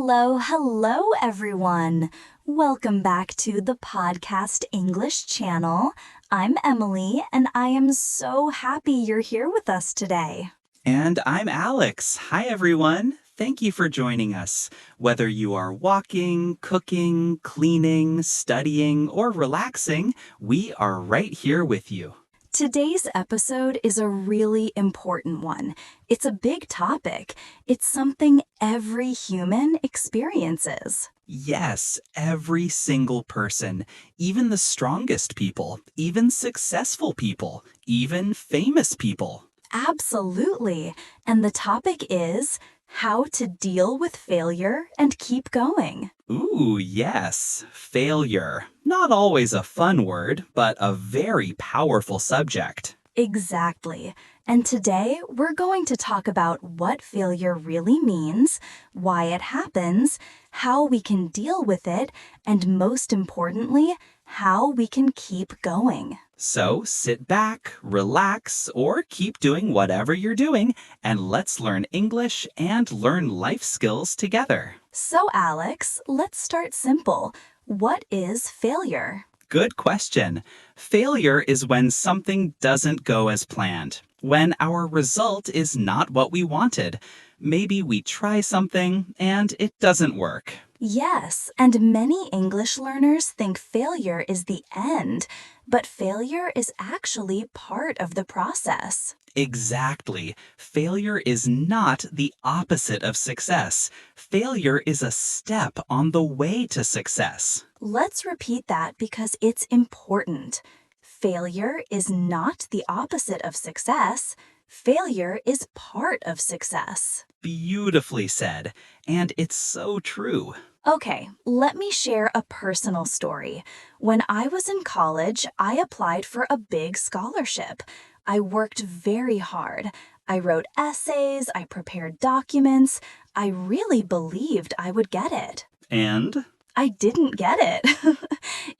Hello, everyone. Welcome back to the Podcast English channel. I'm Emily, and I am so happy you're here with us today. And I'm Alex. Hi, everyone. Thank you for joining us. Whether you are walking, cooking, cleaning, studying, or relaxing, we are right here with you. Today's episode is a really important one. It's a big topic. It's something every human experiences. Yes, every single person, even the strongest people, even successful people, even famous people. Absolutely. And the topic is how to deal with failure and keep going. Ooh, yes, failure. Not always a fun word, but a very powerful subject. Exactly. And today we're going to talk about what failure really means, why it happens, how we can deal with it, and most importantly, how we can keep going. So sit back, relax, or keep doing whatever you're doing, and let's learn English and learn life skills together. So, Alex, let's start simple. What is failure? Good question. Failure is when something doesn't go as planned, when our result is not what we wanted. Maybe we try something and it doesn't work. Yes, and many English learners think failure is the end, but failure is actually part of the process. Exactly. Failure is not the opposite of success. Failure is a step on the way to success. Let's repeat that because it's important. Failure is not the opposite of success. Failure is part of success. Beautifully said. And it's so true. Okay, let me share a personal story. When I was in college, I applied for a big scholarship. I worked very hard. I wrote essays, I prepared documents. I really believed I would get it. And? I didn't get it.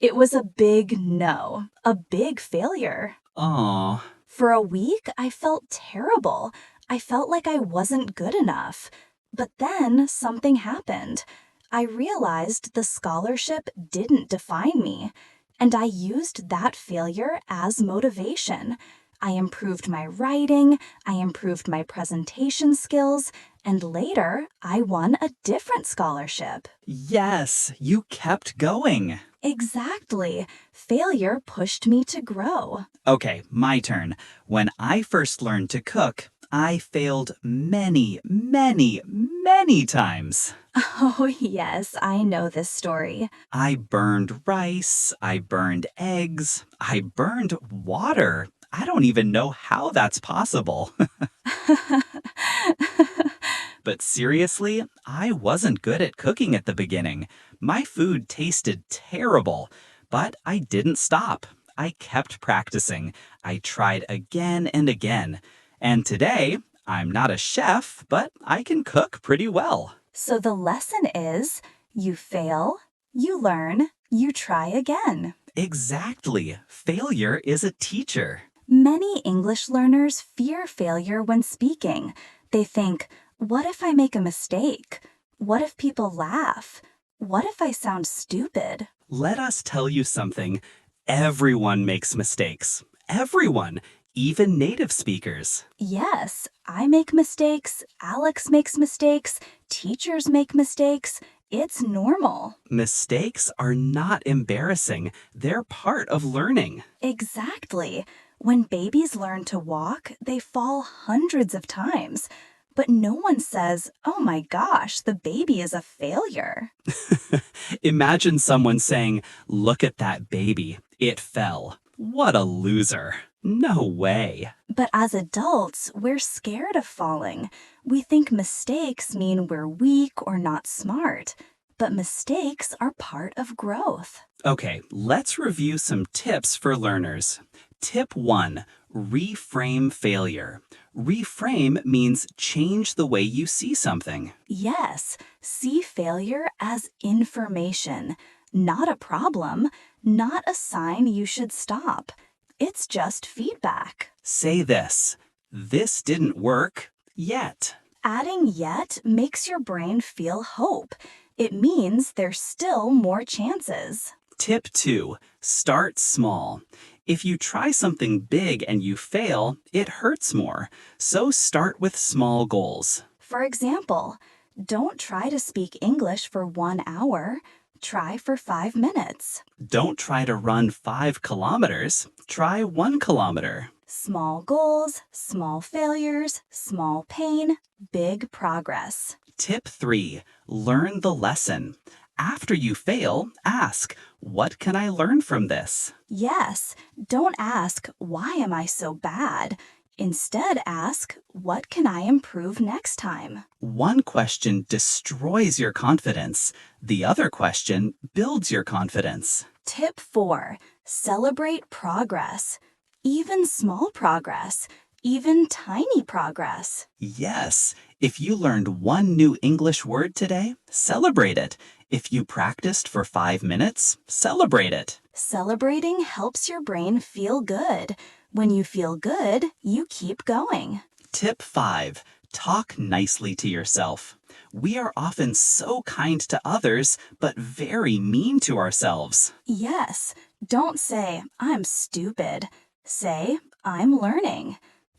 It was a big no, a big failure. Aw. For a week, I felt terrible. I felt like I wasn't good enough. But then something happened. I realized the scholarship didn't define me, and I used that failure as motivation. I improved my writing, I improved my presentation skills, and later I won a different scholarship. Yes, you kept going. Exactly. Failure pushed me to grow. Okay, my turn. When I first learned to cook, I failed many times. Oh, yes, I know this story. I burned rice, I burned eggs, I burned water. I don't even know how that's possible. But seriously, I wasn't good at cooking at the beginning. My food tasted terrible, but I didn't stop. I kept practicing. I tried again and again. And today, I'm not a chef, but I can cook pretty well. So the lesson is, you fail, you learn, you try again. Exactly. Failure is a teacher. Many English learners fear failure when speaking. They think, what if I make a mistake? What if people laugh? What if I sound stupid? Let us tell you something. Everyone makes mistakes. Everyone, even native speakers. Yes, I make mistakes, Alex makes mistakes, teachers make mistakes. It's normal. Mistakes are not embarrassing. They're part of learning. Exactly. When babies learn to walk, they fall hundreds of times. But no one says, oh my gosh, the baby is a failure. Imagine someone saying, look at that baby. It fell. What a loser. No way. But as adults, we're scared of falling. We think mistakes mean we're weak or not smart. But mistakes are part of growth. Okay, let's review some tips for learners. Tip 1. Reframe failure. Reframe means change the way you see something. Yes, see failure as information, not a problem, not a sign you should stop. It's just feedback. Say this didn't work yet. Adding yet makes your brain feel hope. It means there's still more chances. Tip 2. Start small. If you try something big and you fail, it hurts more. So start with small goals. For example, don't try to speak English for 1 hour. Try for 5 minutes. Don't try to run 5 kilometers. Try 1 kilometer. Small goals, small failures, small pain, big progress. Tip 3. Learn the lesson. After you fail, ask, what can I learn from this? Yes, don't ask, why am I so bad? Instead, ask, what can I improve next time? One question destroys your confidence. The other question builds your confidence. Tip 4. Celebrate progress. Even small progress. Even tiny progress. Yes, if you learned one new English word today, celebrate it. If you practiced for 5 minutes, celebrate it. Celebrating helps your brain feel good. When you feel good, you keep going. Tip 5. Talk nicely to yourself. We are often so kind to others, but very mean to ourselves. Yes, don't say, I'm stupid. Say, I'm learning.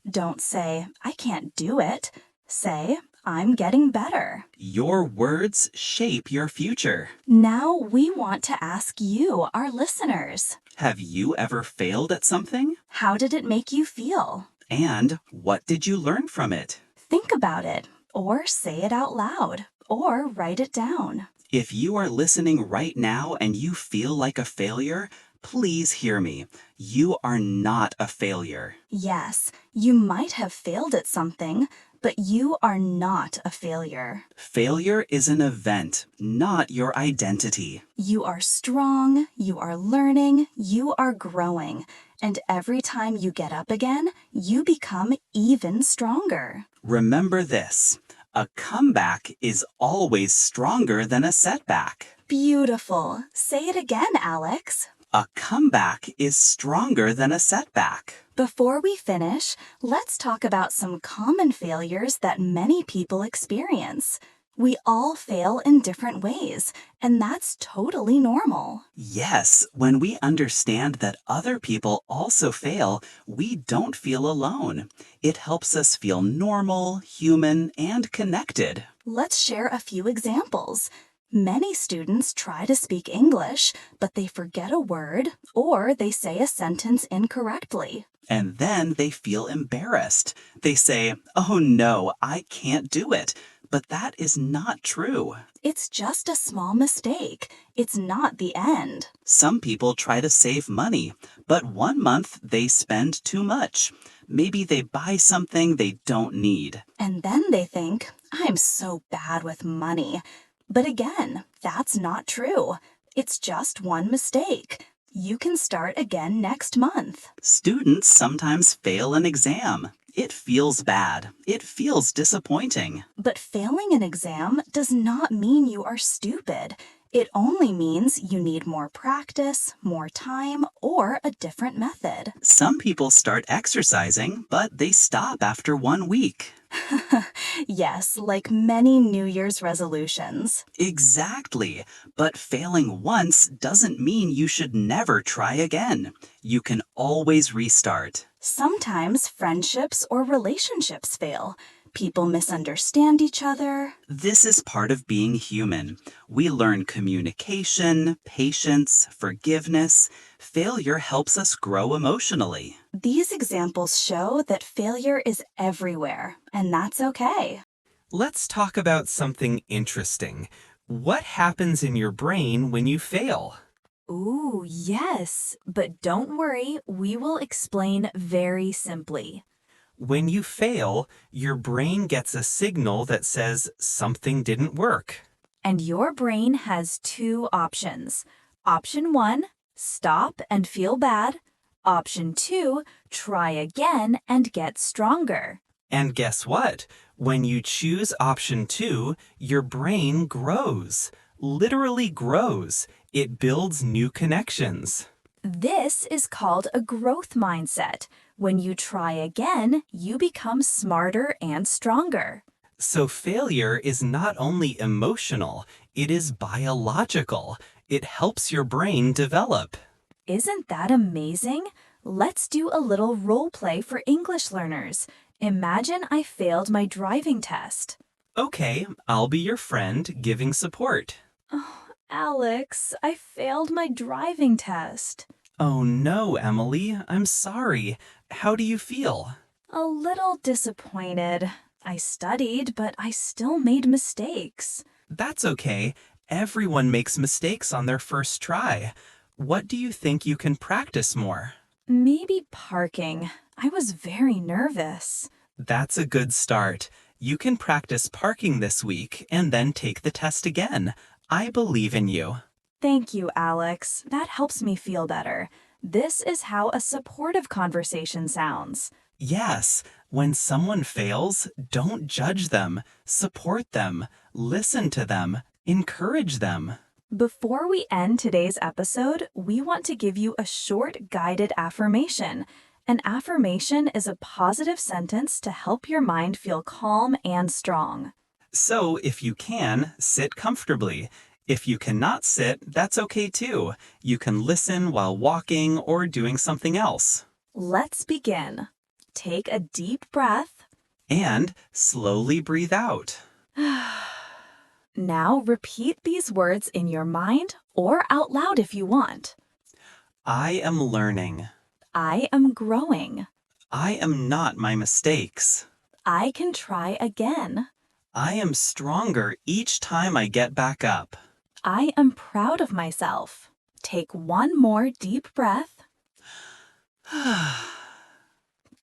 Don't say, I can't do it. Say, I'm getting better. Your words shape your future. Now we want to ask you, our listeners. Have you ever failed at something? How did it make you feel? And what did you learn from it? Think about it, or say it out loud, or write it down. If you are listening right now and you feel like a failure, please hear me. You are not a failure. Yes, you might have failed at something, but you are not a failure. Failure is an event, not your identity. You are strong, you are learning, you are growing. And every time you get up again, you become even stronger. Remember this, a comeback is always stronger than a setback. Beautiful. Say it again, Alex. A comeback is stronger than a setback. Before we finish, let's talk about some common failures that many people experience. We all fail in different ways, and that's totally normal. Yes, when we understand that other people also fail, we don't feel alone. It helps us feel normal, human, and connected. Let's share a few examples. Many students try to speak English, but they forget a word or they say a sentence incorrectly. And then they feel embarrassed. They say, oh no, I can't do it. But that is not true. It's just a small mistake. It's not the end. Some people try to save money, but 1 month they spend too much. Maybe they buy something they don't need. And then they think, I'm so bad with money. But again, that's not true. It's just one mistake. You can start again next month. Students sometimes fail an exam. It feels bad. It feels disappointing. But failing an exam does not mean you are stupid. It only means you need more practice, more time, or a different method. Some people start exercising, but they stop after 1 week. Yes, like many New Year's resolutions. Exactly. But failing once doesn't mean you should never try again. You can always restart. Sometimes friendships or relationships fail. People misunderstand each other. This is part of being human. We learn communication, patience, forgiveness. Failure helps us grow emotionally. These examples show that failure is everywhere, and that's okay. Let's talk about something interesting. What happens in your brain when you fail? Ooh, yes, but don't worry, we will explain very simply. When you fail, your brain gets a signal that says something didn't work. And your brain has two options. Option 1, stop and feel bad. Option 2, try again and get stronger. And guess what? When you choose option 2, your brain grows. Literally grows. It builds new connections. This is called a growth mindset. When you try again, you become smarter and stronger. So failure is not only emotional, it is biological. It helps your brain develop. Isn't that amazing? Let's do a little role play for English learners. Imagine I failed my driving test. Okay, I'll be your friend giving support. Oh, Alex, I failed my driving test. Oh no, Emily, I'm sorry. How do you feel? A little disappointed. I studied, but I still made mistakes. That's okay. Everyone makes mistakes on their first try. What do you think you can practice more? Maybe parking. I was very nervous. That's a good start. You can practice parking this week and then take the test again. I believe in you. Thank you, Alex. That helps me feel better. This is how a supportive conversation sounds. Yes, when someone fails, don't judge them. Support them. Listen to them. Encourage them. Before we end today's episode, we want to give you a short guided affirmation. An affirmation is a positive sentence to help your mind feel calm and strong. So, if you can, sit comfortably. If you cannot sit, that's okay too. You can listen while walking or doing something else. Let's begin. Take a deep breath. And slowly breathe out. Now repeat these words in your mind or out loud if you want. I am learning. I am growing. I am not my mistakes. I can try again. I am stronger each time I get back up. I am proud of myself. Take one more deep breath.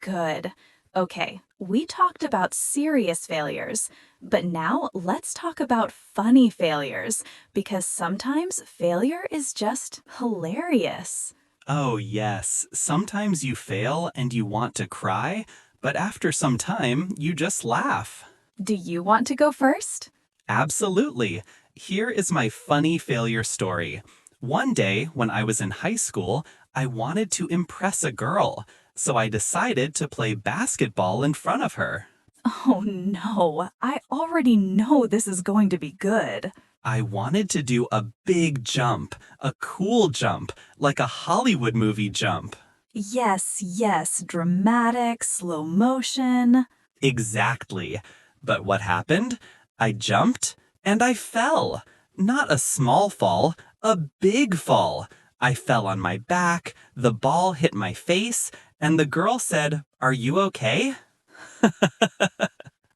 Good. Okay, we talked about serious failures, but now let's talk about funny failures, because sometimes failure is just hilarious. Oh yes, sometimes you fail and you want to cry, but after some time, you just laugh. Do you want to go first? Absolutely. Here is my funny failure story. One day, when I was in high school, I wanted to impress a girl, so I decided to play basketball in front of her. Oh no, I already know this is going to be good. I wanted to do a big jump, a cool jump, like a Hollywood movie jump. Yes, dramatic, slow motion. Exactly. But what happened? I jumped and I fell. Not a small fall, a big fall. I fell on my back, the ball hit my face, and the girl said, "Are you okay?"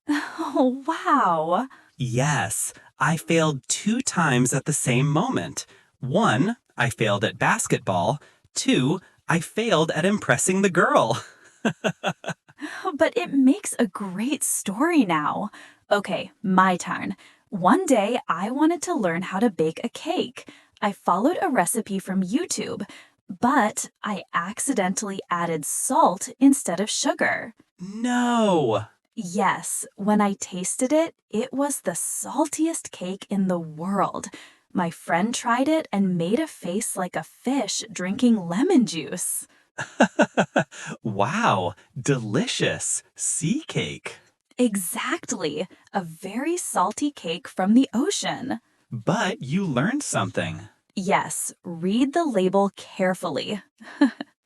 Oh, wow. Yes, I failed 2 times at the same moment. 1, I failed at basketball. 2, I failed at impressing the girl. But it makes a great story now. Okay, my turn. One day I wanted to learn how to bake a cake. I followed a recipe from YouTube, but I accidentally added salt instead of sugar. No! Yes, when I tasted it, it was the saltiest cake in the world. My friend tried it and made a face like a fish drinking lemon juice. Wow, delicious. Sea cake. Exactly, a very salty cake from the ocean. But you learned something. Yes, read the label carefully.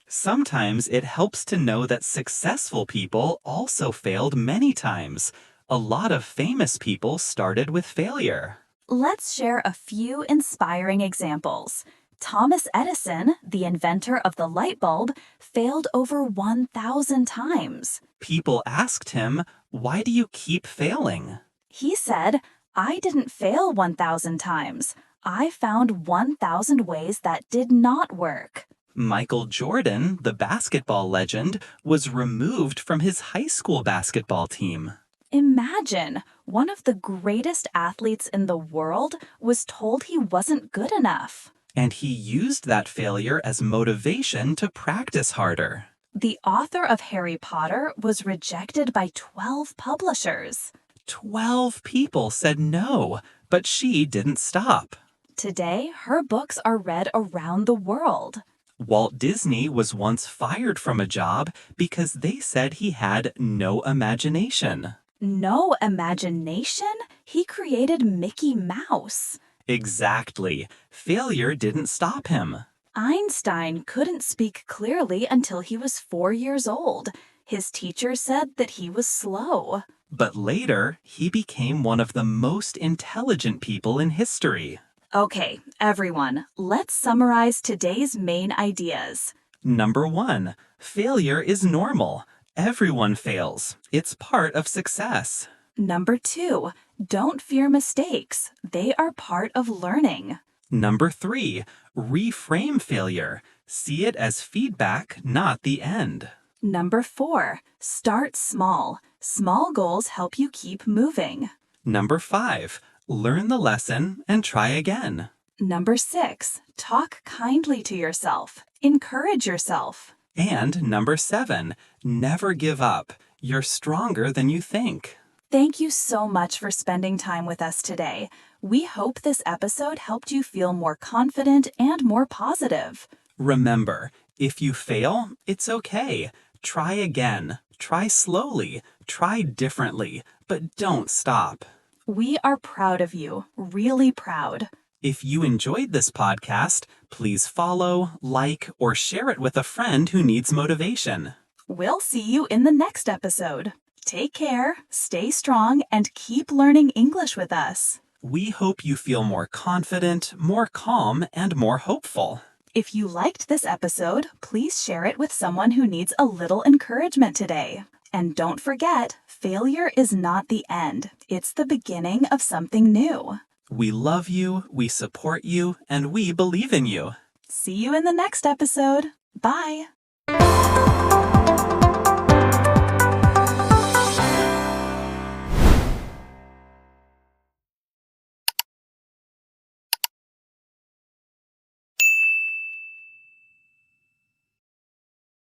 Sometimes it helps to know that successful people also failed many times. A lot of famous people started with failure. Let's share a few inspiring examples. Thomas Edison, the inventor of the light bulb, failed over 1,000 times. People asked him, "Why do you keep failing?" He said, "I didn't fail 1,000 times. I found 1,000 ways that did not work." Michael Jordan, the basketball legend, was removed from his high school basketball team. Imagine, one of the greatest athletes in the world was told he wasn't good enough. And he used that failure as motivation to practice harder. The author of Harry Potter was rejected by 12 publishers. 12 people said no, but she didn't stop. Today, her books are read around the world. Walt Disney was once fired from a job because they said he had no imagination. No imagination? He created Mickey Mouse. Exactly. Failure didn't stop him. Einstein couldn't speak clearly until he was 4 years old. His teacher said that he was slow. But later, he became one of the most intelligent people in history. Okay, everyone, let's summarize today's main ideas. Number 1, failure is normal. Everyone fails. It's part of success. Number 2, don't fear mistakes. They are part of learning. Number 3, reframe failure. See it as feedback, not the end. Number 4, start small. Small goals help you keep moving. Number 5, learn the lesson and try again. Number 6, talk kindly to yourself. Encourage yourself. And number 7, never give up. You're stronger than you think. Thank you so much for spending time with us today. We hope this episode helped you feel more confident and more positive. Remember, if you fail, it's okay. Try again. Try slowly. Try differently. But don't stop. We are proud of you, really proud. If you enjoyed this podcast, please follow, like, or share it with a friend who needs motivation. We'll see you in the next episode. Take care, stay strong, and keep learning English with us. We hope you feel more confident, more calm, and more hopeful. If you liked this episode, please share it with someone who needs a little encouragement today. And don't forget, failure is not the end. It's the beginning of something new. We love you, we support you, and we believe in you. See you in the next episode. Bye.